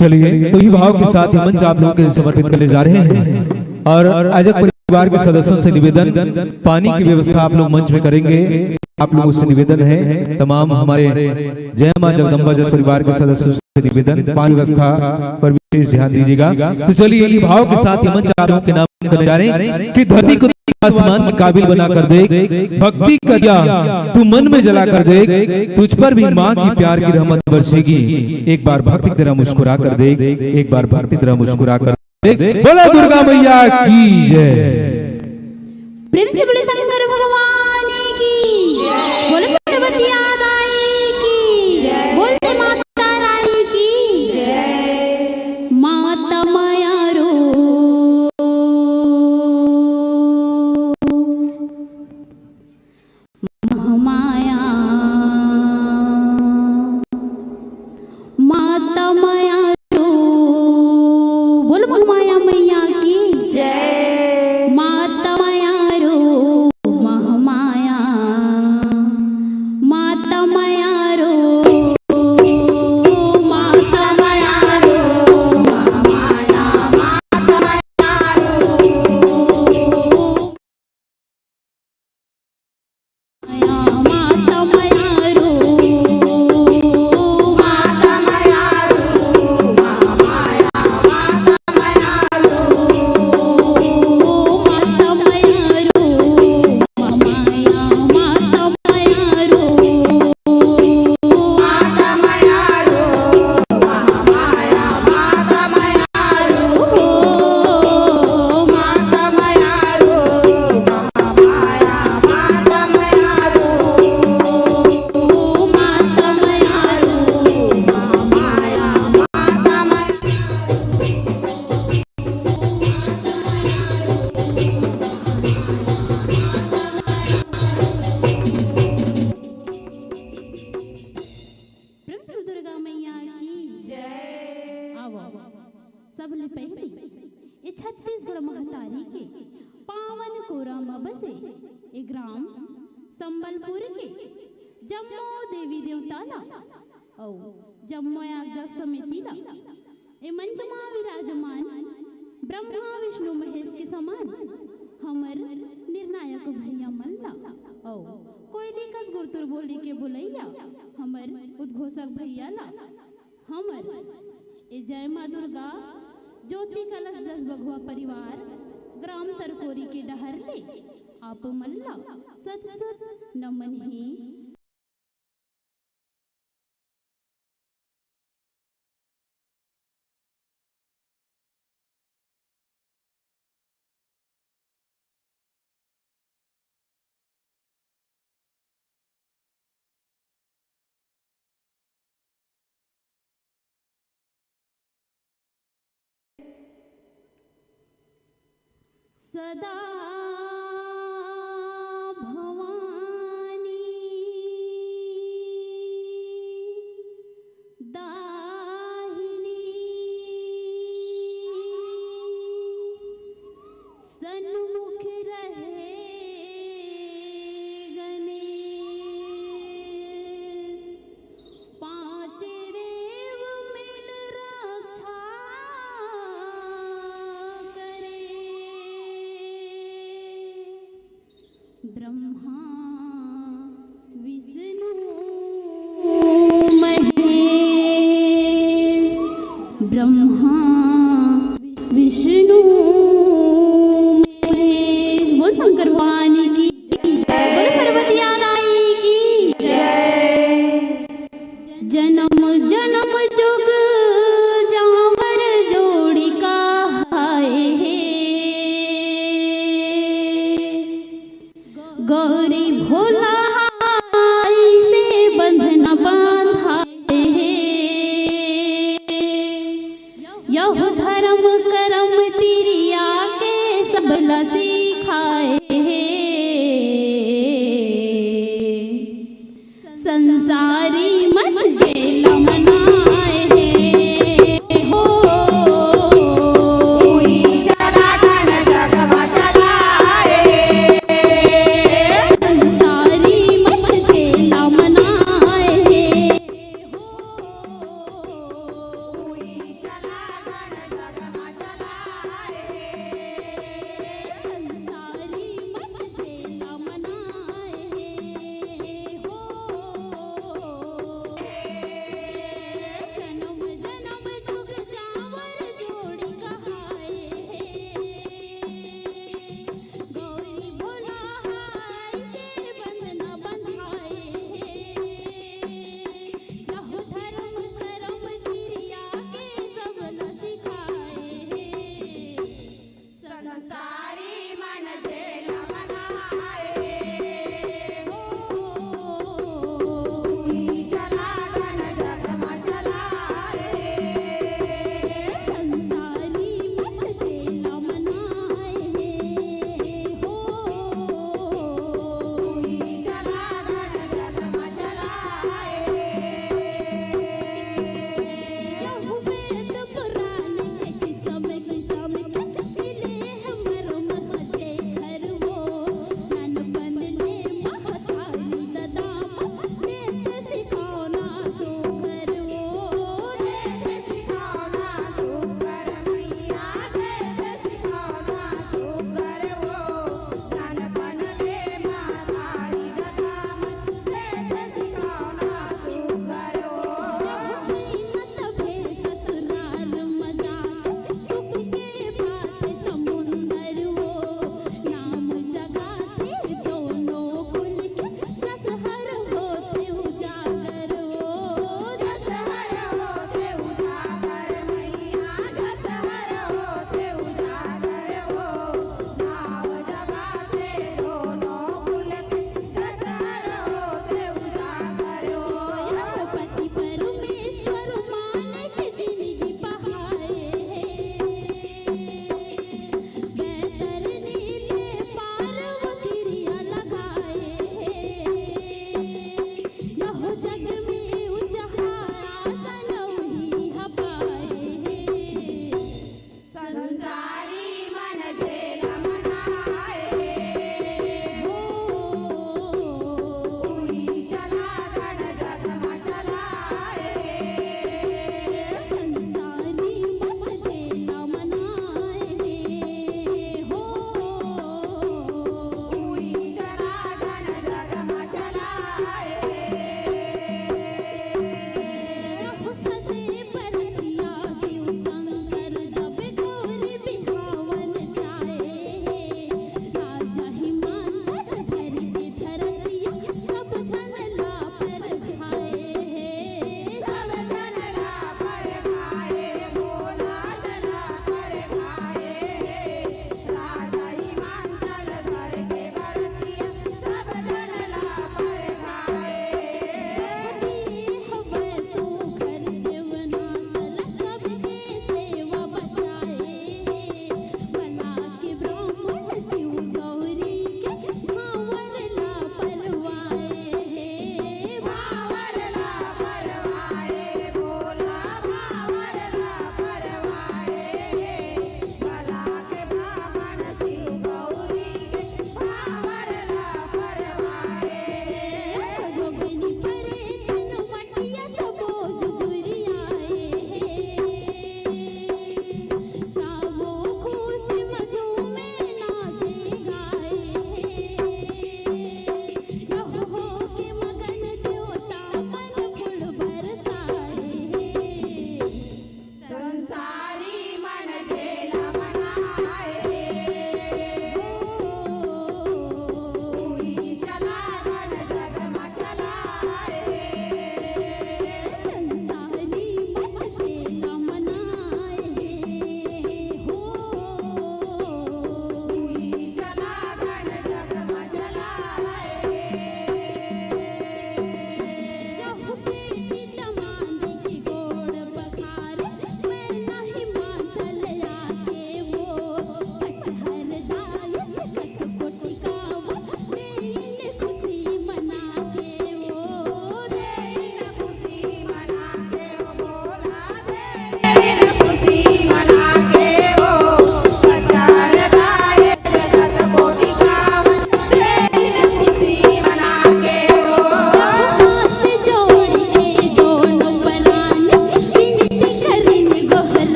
चलिए तो ही भाव के साथ ये मंच आप लोगों के समर्पित करने जा रहे हैं और आयोजक परिवार के सदस्यों से निवेदन, पानी की व्यवस्था आप लोग मंच में करेंगे। आप लोगों से निवेदन है, तमाम हमारे जय मां जगदम्बा जस परिवार के सदस्यों से निवेदन, पानी व्यवस्था पर विशेष ध्यान दीजिएगा। तो चलिए ये भाव के साथ ये मंच आप लोगों के नाम करने जा रहे हैं कि धरती को आसमान के काबिल बना कर दे, भक्ति का दिया तू मन में जला कर दे, तुझ पर भी माँ की प्यार की रहमत बरसेगी। एक बार भक्ति तेरा मुस्कुरा कर दे, एक बार भक्ति तेरा मुस्कुरा कर दे। बोला दुर्गा मैया की जय। प्रेम से बोले शंकर भगवान की जय, बोले पार्वती माई की जय, बोलते माता रानी की जय। माता माया रो महामाया, माता माया रो, बोल महामाया मैया की जय। माता माया रो महामाया, माता माया रो, माता माया रो महामाया, माता माया रो, माता माया रो, माता माया रो महामाया, माता माया रो, माता माया रो महामाया, माता माया रो, माता माया रो महामाया, माता माया रो, माता माया रो महामाया, माता माया रो, माता माया रो महामाया, माता माया। प्रेम से दुर्गा मैया की जय। आओ सबले पहले ये छत्तीसगढ़ महतारी के पावन कोरम बसे ए ग्राम संबलपुर के जम्मो देवी देवताला औ जम्मो याजक समितिला ए मंचमा विराजमान ब्रह्मा विष्णु महेश के समान हमर निर्णायक भैया मल्ला औ कोयली कस गुरतुर बोली के बुलैया हमर उद्घोषक भैया ला हमर ए जय मां दुर्गा ज्योति कलश जस बघुआ परिवार ग्राम तरकोरी के डहर ले आप मल्ला सत सत नमन ही। सदा भवानी दाहिनी सन्मुख रहे गणेश, पांच देव मिल रक्षा करे। ब्रह्मा विष्णु महेश, ब्रह्मा विष्णु महेश। बोल शंकर भगवान की जय, बोल पार्वती माई की जय। जन्म जन्म जुग जावर जोड़ी का हाय हे, गौरी भोला से बंधन बांधाए हे, यह धर्म करम तिरिया के सबला सिखाए हे। संसारी मन जेल मनाए हे,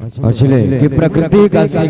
और चले कि प्रकृति का